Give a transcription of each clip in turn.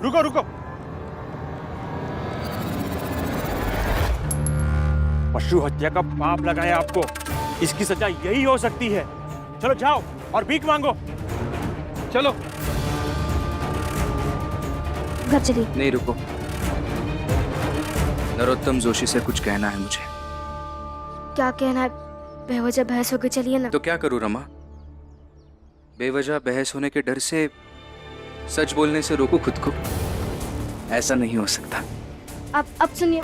रुको रुको। पशु हत्या का पाप लगाया आपको, इसकी सजा यही हो सकती है। चलो जाओ और भीख मांगो। चलो। घर चलिए। नहीं रुको, नरोत्तम जोशी से कुछ कहना है मुझे। क्या कहना है? बेवजह बहस हो गई, चलिए ना। तो क्या करूं रमा? बेवजह बहस होने के डर से सच बोलने से रोको खुद को? ऐसा नहीं हो सकता। अब सुनिए,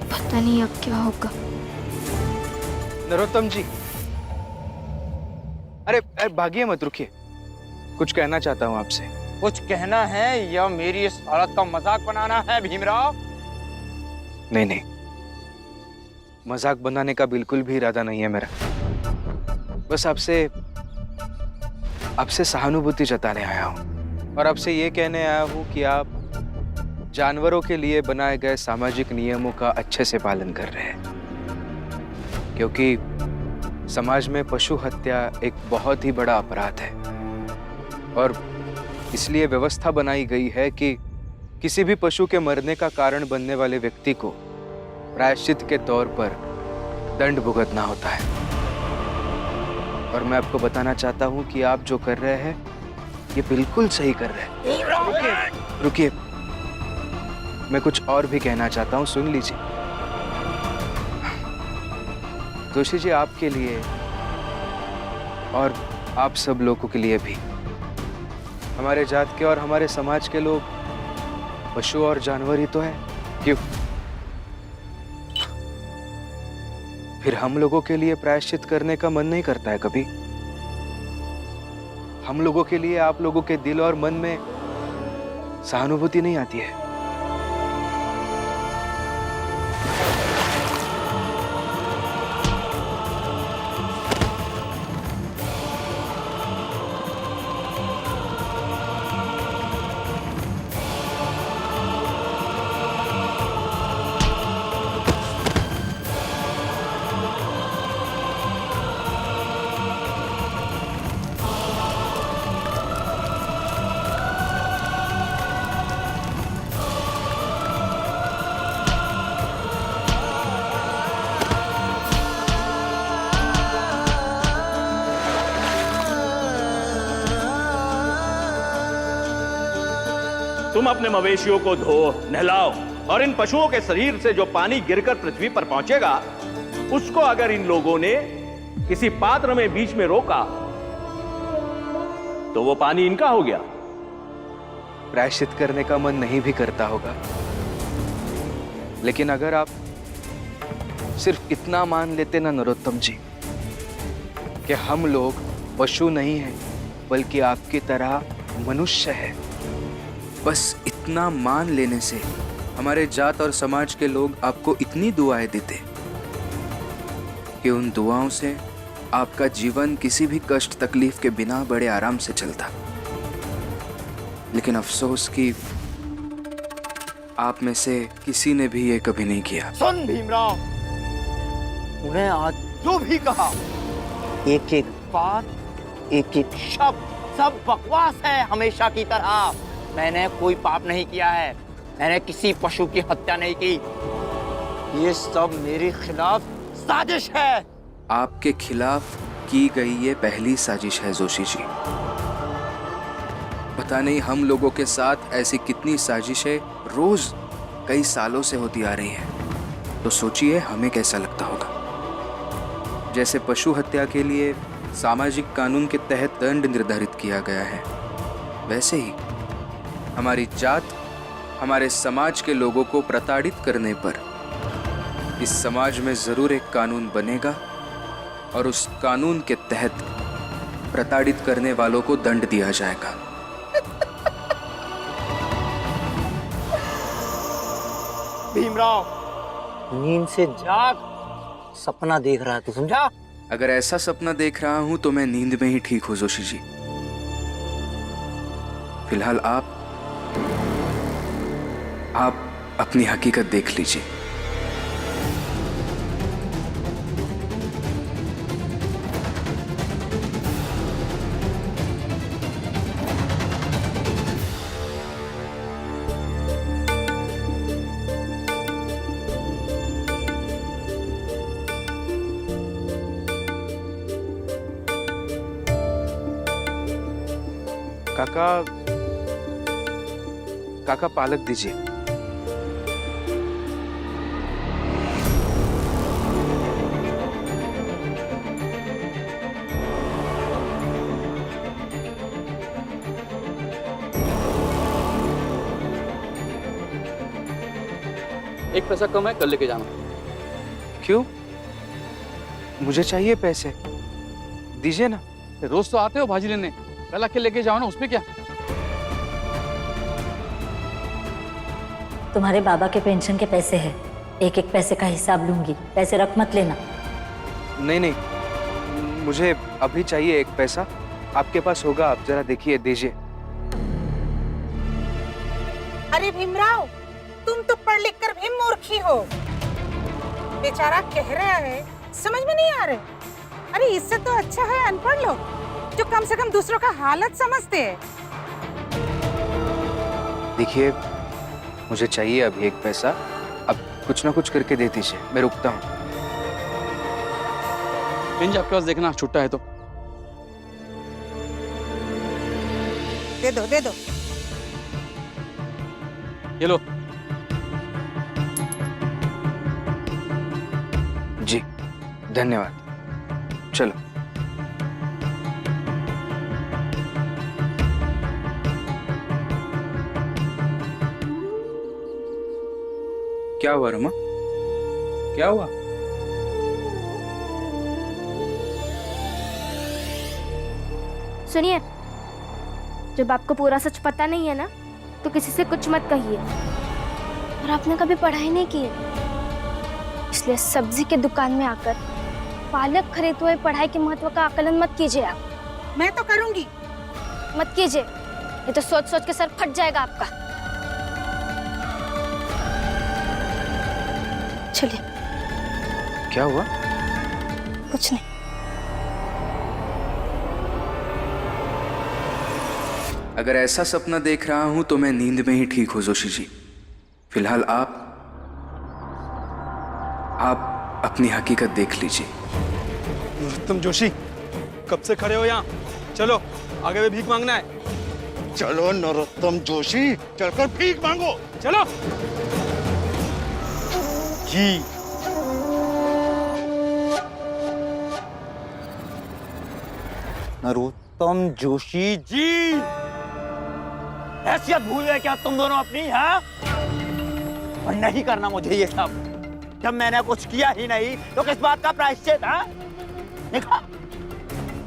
पता नहीं अब क्या होगा। नरोत्तम जी, अरे भागिए मत, रुकिए। कुछ कहना चाहता हूँ आपसे। कुछ कहना है या मेरी इस हालत का मजाक बनाना है भीमराव? नहीं नहीं, मजाक बनाने का बिल्कुल भी इरादा नहीं है मेरा। बस आपसे सहानुभूति जताने आया हूँ और आपसे ये कहने आया हूँ कि आप जानवरों के लिए बनाए गए सामाजिक नियमों का अच्छे से पालन कर रहे हैं, क्योंकि समाज में पशु हत्या एक बहुत ही बड़ा अपराध है और इसलिए व्यवस्था बनाई गई है कि किसी भी पशु के मरने का कारण बनने वाले व्यक्ति को प्रायश्चित के तौर पर दंड भुगतना होता है। और मैं आपको बताना चाहता हूं कि आप जो कर रहे हैं ये बिल्कुल सही कर रहे हैं। रुकिए, मैं कुछ और भी कहना चाहता हूं, सुन लीजिए। जोशी जी, आपके लिए और आप सब लोगों के लिए भी, हमारे जात के और हमारे समाज के लोग पशु और जानवर ही तो है, क्यों? फिर हम लोगों के लिए प्रायश्चित करने का मन नहीं करता है कभी? हम लोगों के लिए आप लोगों के दिल और मन में सहानुभूति नहीं आती है? तुम अपने मवेशियों को धो, नहलाओ और इन पशुओं के शरीर से जो पानी गिरकर पृथ्वी पर पहुंचेगा, उसको अगर इन लोगों ने किसी पात्र में बीच में रोका तो वो पानी इनका हो गया। प्रायश्चित करने का मन नहीं भी करता होगा, लेकिन अगर आप सिर्फ इतना मान लेते ना नरोत्तम जी कि हम लोग पशु नहीं हैं बल्कि आपकी तरह मनुष्य है, बस इतना मान लेने से हमारे जात और समाज के लोग आपको इतनी दुआएं देते कि उन दुआओं से आपका जीवन किसी भी कष्ट तकलीफ के बिना बड़े आराम से चलता। लेकिन अफसोस कि आप में से किसी ने भी ये कभी नहीं किया। सुन भीमराव, उन्हें आज जो भी कहा, एक एक बात, एक एक शब्द, सब बकवास है हमेशा की तरह। मैंने कोई पाप नहीं किया है, मैंने किसी पशु की हत्या नहीं की। ये सब मेरे खिलाफ साजिश है। आपके खिलाफ की गई ये पहली साजिश है जोशी जी। पता नहीं हम लोगों के साथ ऐसी कितनी साजिशें रोज कई सालों से होती आ रही हैं। तो सोचिए हमें कैसा लगता होगा। जैसे पशु हत्या के लिए सामाजिक कानून के तहत दंड निर्धारित किया गया है, वैसे ही हमारी जात, हमारे समाज के लोगों को प्रताड़ित करने पर इस समाज में जरूर एक कानून बनेगा और उस कानून के तहत प्रताड़ित करने वालों को दंड दिया जाएगा। भीमराव, नींद से जाग, सपना देख रहा है तू, समझा? अगर ऐसा सपना देख रहा हूं तो मैं नींद में ही ठीक हूं जोशी जी। फिलहाल आप अपनी हकीकत देख लीजिए। काका, काका पालक दीजिए। एक पैसा कम है, कल लेके जाना। क्यों? मुझे चाहिए पैसे, दीजिए ना। रोज तो आते हो भाजी लेने, कल आके लेके जाओ ना, उसमें क्या। तुम्हारे बाबा के पेंशन के पैसे हैं, एक एक पैसे का हिसाब लूंगी, पैसे रख मत लेना। नहीं नहीं, मुझे अभी चाहिए एक पैसा। आपके पास होगा, आप जरा देखिए, दीजिए। अरे भीमराव, तुम तो पढ़ लिख कर भी मूर्खी हो। बेचारा कह रहा है, समझ में नहीं आ रहे। अरे इससे तो अच्छा है अनपढ़ लोग, जो कम से कम दूसरों का हालत समझते हैं। देखिए, मुझे चाहिए अभी एक पैसा, अब कुछ ना कुछ करके दे दीजिए, मैं रुकता हूँ। इंज आपके पास देखना, छुट्टा है तो दे दो, दे दो। ये लो। जी धन्यवाद, चलो। क्या हुआ रमा? क्या हुआ? सुनिए, जब आपको पूरा सच पता नहीं है ना, तो किसी से कुछ मत कहिए। और आपने कभी पढ़ाई नहीं की, इसलिए सब्जी के दुकान में आकर पालक खरीदते हुए पढ़ाई के महत्व का आकलन मत कीजिए। आप मैं तो करूंगी। मत कीजिए, ये तो सोच सोच के सर फट जाएगा आपका। चलिए। क्या हुआ? कुछ नहीं। अगर ऐसा सपना देख रहा हूं तो मैं नींद में ही ठीक हूं जोशी जी। फिलहाल आप अपनी हकीकत देख लीजिए। नरोत्तम जोशी, कब से खड़े हो यहाँ? चलो, आगे में भीख मांगना है। चलो नरोत्तम जोशी, चलकर भीख मांगो। चलो। जी। नरोत्तम जोशी जी, हैसियत भूल गए क्या तुम दोनों अपनी? हाँ, और नहीं करना मुझे ये सब। जब मैंने कुछ किया ही नहीं तो किस बात का प्रायश्चित? हाँ, देखा,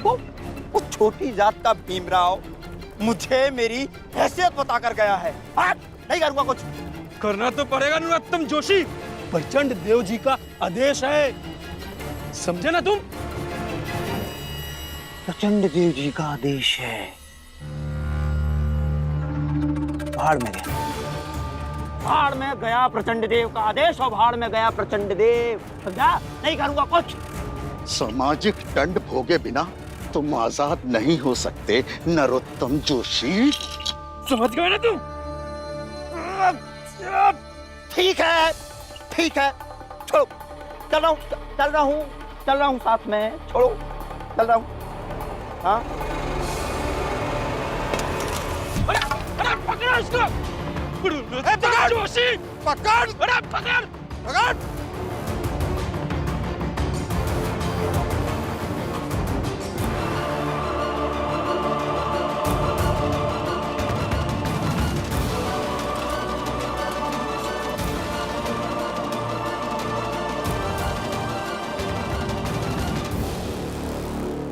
वो छोटी जात का भीमराव मुझे मेरी हैसियत बताकर गया है। हाँ, नहीं करूंगा कुछ। करना तो पड़ेगा नरोत्तम जोशी, प्रचंड देव जी का आदेश है, समझे ना तुम? प्रचंड देव जी का आदेश है। भाड़ में गया, भाड़ में गया प्रचंड देव का आदेश, और भाड़ में गया प्रचंड देव। समझा? नहीं करूंगा कुछ। सामाजिक दंड भोगे बिना तुम आजाद नहीं हो सकते नरोत्तम जोशी। समझ गए ना तुम? ठीक है, ठीक है, छोड़ो। चल रहा हूँ साथ में। छोड़ो, चल रहा हूँ। हाँ, अरे पकड़ो इसको! पकड़ जोशी! पकड़! अरे पकड़! पकड़!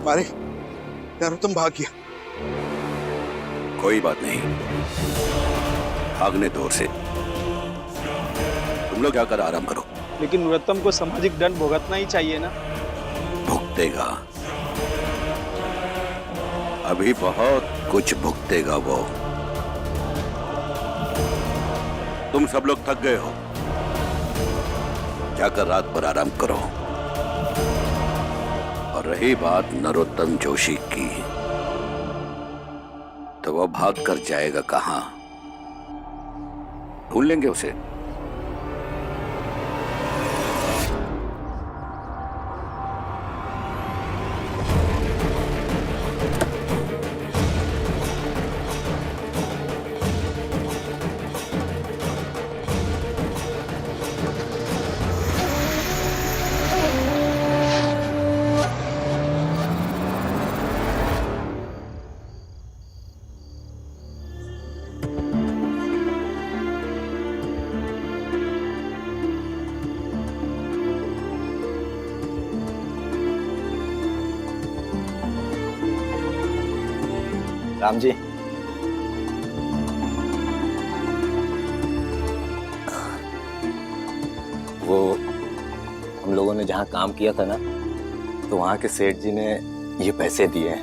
मारे यार, तुम भाग गया। कोई बात नहीं, भागने दो से। तुम लोग जाकर आराम करो। लेकिन नरोत्तम को सामाजिक दंड भुगतना ही चाहिए ना? भुगतेगा, अभी बहुत कुछ भुगतेगा वो। तुम सब लोग थक गए हो, जाकर रात भर आराम करो। और रही बात नरोत्तम जोशी की, तो वह भाग कर जाएगा कहां? ढूंढ लेंगे उसे। राम जी, वो हम लोगों ने जहाँ काम किया था ना, तो वहाँ के सेठ जी ने ये पैसे दिए हैं।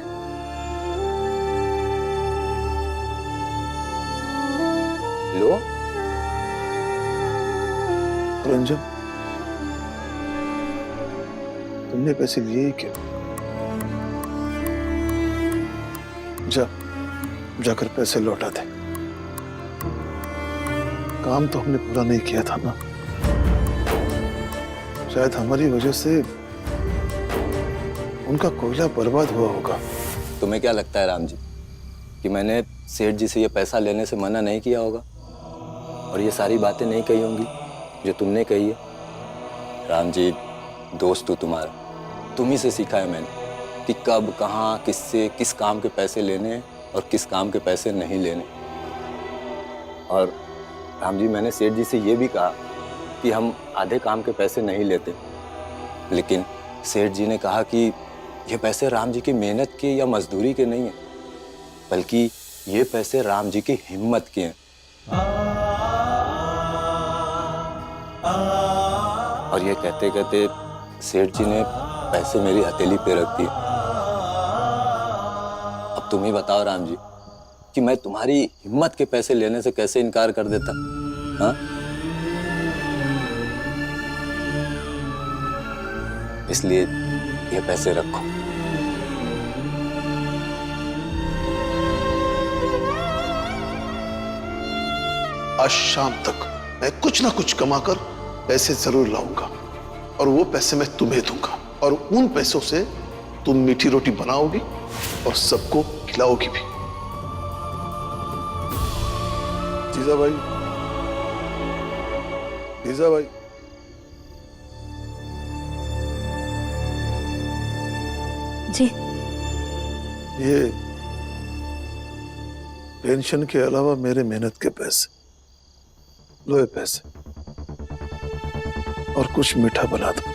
लो। रंजन, तुमने पैसे लिए ही क्यों? जाकर पैसे लौटा दे। काम तो हमने पूरा नहीं किया था ना, शायद हमारी वजह से उनका कोयला बर्बाद हुआ होगा। तुम्हें क्या लगता है राम जी कि मैंने सेठ जी से ये पैसा लेने से मना नहीं किया होगा और ये सारी बातें नहीं कही होंगी जो तुमने कही है? राम जी, दोस्त हूँ तुम्हारा, तुम ही से सीखा है मैंने कि कब, कहाँ, किससे, किस काम के पैसे लेने और किस काम के पैसे नहीं लेने। और राम जी, मैंने सेठ जी से ये भी कहा कि हम आधे काम के पैसे नहीं लेते, लेकिन सेठ जी ने कहा कि ये पैसे राम जी की मेहनत के या मजदूरी के नहीं हैं, बल्कि ये पैसे राम जी की हिम्मत के हैं। और ये कहते कहते सेठ जी ने पैसे मेरी हथेली पे रख दिए। अब तुम ही बताओ राम जी कि मैं तुम्हारी हिम्मत के पैसे लेने से कैसे इनकार कर देता? हाँ? इसलिए ये पैसे रखो। आज शाम तक मैं कुछ ना कुछ कमाकर पैसे जरूर लाऊंगा और वो पैसे मैं तुम्हें दूंगा और उन पैसों से तुम मीठी रोटी बनाओगी और सबको खिलाओगी भी। जीजा भाई, जीजा भाई, जी। ये पेंशन के अलावा मेरे मेहनत के पैसे, लो ये पैसे और कुछ मीठा बना दो।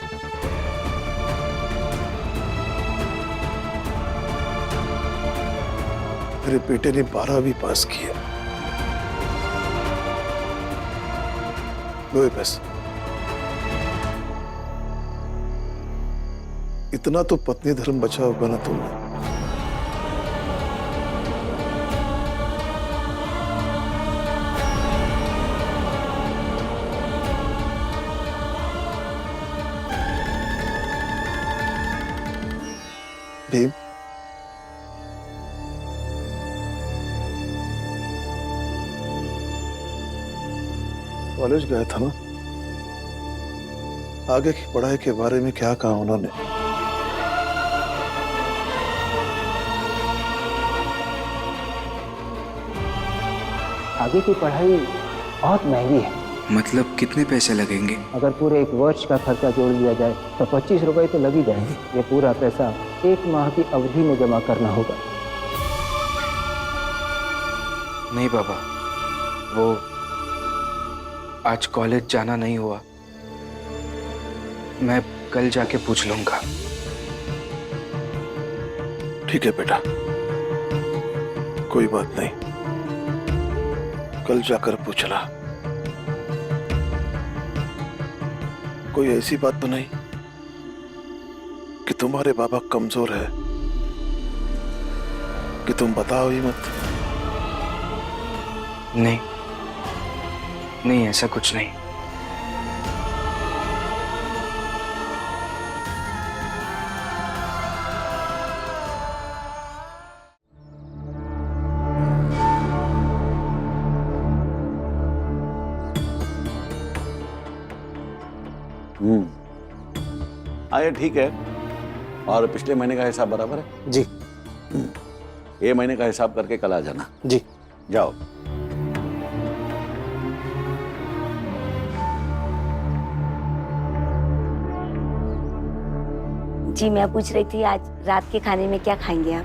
मेरे बेटे ने 12वीं पास किया, लो ये पैसे। इतना तो पत्नी धर्म बचा होगा ना तुमने। भीम, कॉलेज गया था ना, आगे की पढ़ाई के बारे में क्या कहा उन्होंने? आगे की पढ़ाई बहुत महंगी है। मतलब कितने पैसे लगेंगे? अगर पूरे 1 वर्ष का खर्चा जोड़ लिया जाए तो 25 रुपए तो लग ही जाएंगे। ये पूरा पैसा 1 माह की अवधि में जमा करना होगा। नहीं बाबा, वो आज कॉलेज जाना नहीं हुआ, मैं कल जाके पूछ लूंगा। ठीक है बेटा, कोई बात नहीं, कल जाकर पूछना। कोई ऐसी बात तो नहीं कि तुम्हारे बाबा कमजोर है कि तुम बताओ ही मत? नहीं नहीं, ऐसा कुछ नहीं। ये ठीक है। और पिछले महीने का हिसाब बराबर है? जी। ये महीने का हिसाब करके कल आ जाना। जी। जाओ। जी, मैं पूछ रही थी आज रात के खाने में क्या खाएंगे आप?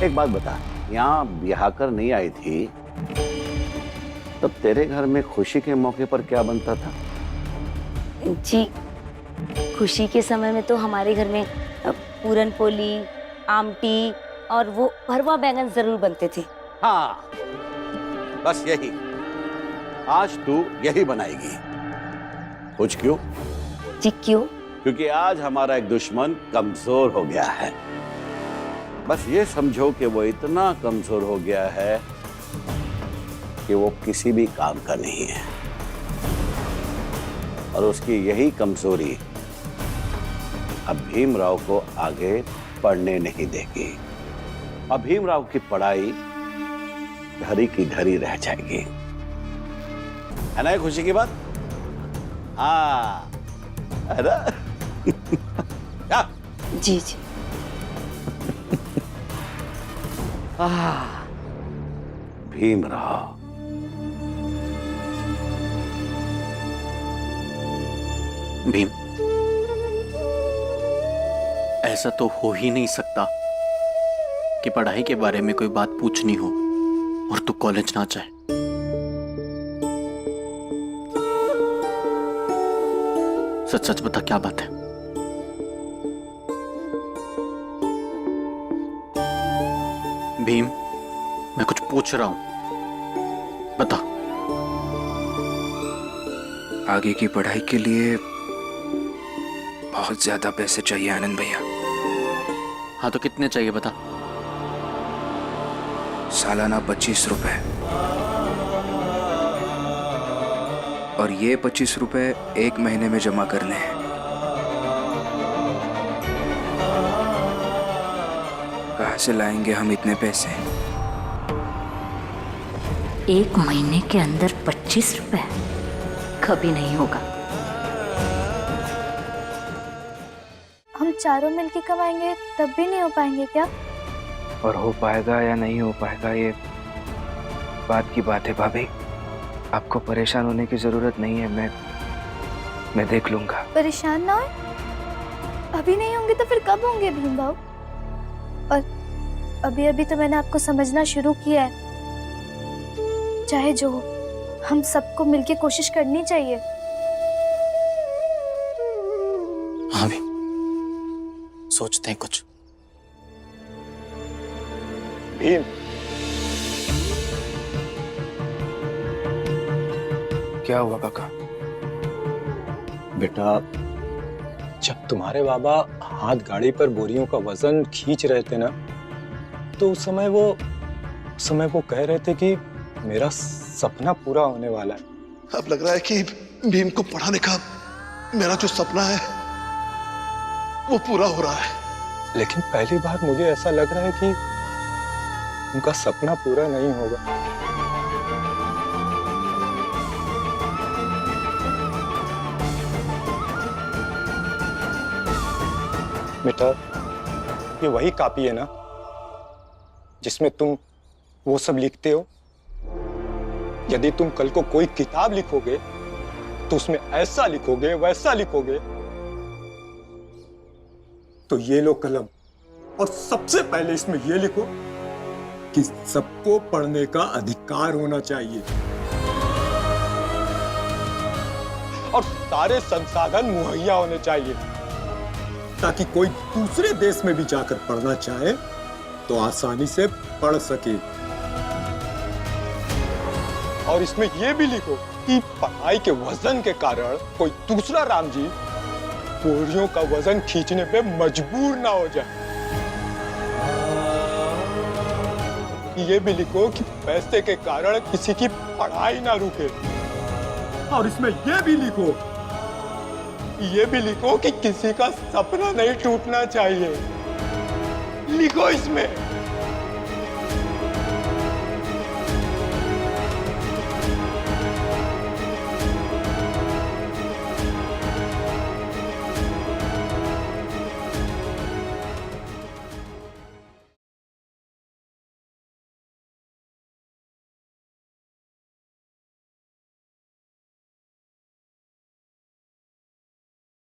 एक बात बता, यहाँ ब्याह कर नहीं आई थी तब तेरे घर में खुशी के मौके पर क्या बनता था? जी, खुशी के समय में तो हमारे घर में पूरन पोली, आमटी और वो भरवा बैंगन जरूर बनते थे। हाँ, बस यही। आज तू यही बनाएगी। कुछ क्यों? जी क्यों? क्योंकि आज हमारा एक दुश्मन कमजोर हो गया है। बस ये समझो कि वो इतना कमजोर हो गया है कि वो किसी भी काम का नहीं है, और उसकी यही कमजोरी अब भीमराव को आगे पढ़ने नहीं देगी। अब भीमराव की पढ़ाई धरी की धरी रह जाएगी। है ना ये खुशी की बात? हाँ, है ना? क्या? जी जी। भीमराव, भीम, ऐसा तो हो ही नहीं सकता कि पढ़ाई के बारे में कोई बात पूछनी हो और तू कॉलेज ना जाए। सच सच बता, क्या बात है? भीम, मैं कुछ पूछ रहा हूं, बता। आगे की पढ़ाई के लिए बहुत ज्यादा पैसे चाहिए आनंद भैया। हाँ तो कितने चाहिए बता। सालाना 25 रुपए, और ये 25 रुपए 1 महीने में जमा करने हैं। कहाँ से लाएंगे हम इतने पैसे? 1 महीने के अंदर 25 रुपए कभी नहीं होगा। हम चारों मिलके कमाएंगे तब भी नहीं हो पाएंगे क्या? और हो पाएगा या नहीं हो पाएगा ये बात की बात है भाभी। आपको परेशान होने की जरूरत नहीं है, मैं देख लूंगा। परेशान ना हो। अभी नहीं होंगे तो फिर कब होंगे भीम भाव? और अभी अभी तो मैंने आपको समझना शुरू किया है। चाहे जो हो, हम सबको मिलके कोशिश करनी चाहिए। हाँ भी, सोचते हैं कुछ। भीम, क्या हुआ काका? बेटा, जब तुम्हारे बाबा हाथ गाड़ी पर बोरियों का वजन खींच रहे थे ना, तो उस समय वो कह रहे थे कि मेरा सपना पूरा होने वाला है। अब लग रहा है कि भीम को पढ़ाने का मेरा जो सपना है वो पूरा हो रहा है। लेकिन पहली बार मुझे ऐसा लग रहा है कि उनका सपना पूरा नहीं होगा। बेटा, ये वही कॉपी है ना जिसमें तुम वो सब लिखते हो? यदि तुम कल को कोई किताब लिखोगे तो उसमें ऐसा लिखोगे, वैसा लिखोगे। तो ये लो कलम, और सबसे पहले इसमें ये लिखो कि सबको पढ़ने का अधिकार होना चाहिए और सारे संसाधन मुहैया होने चाहिए, ताकि कोई दूसरे देश में भी जाकर पढ़ना चाहे तो आसानी से पढ़ सके। और इसमें यह भी लिखो कि पढ़ाई के वजन के कारण कोई दूसरा राम जी बोरियों का वजन खींचने पे मजबूर ना हो जाए। ये भी लिखो कि पैसे के कारण किसी की पढ़ाई ना रुके। और इसमें यह भी लिखो कि किसी का सपना नहीं टूटना चाहिए। लिखो इसमें।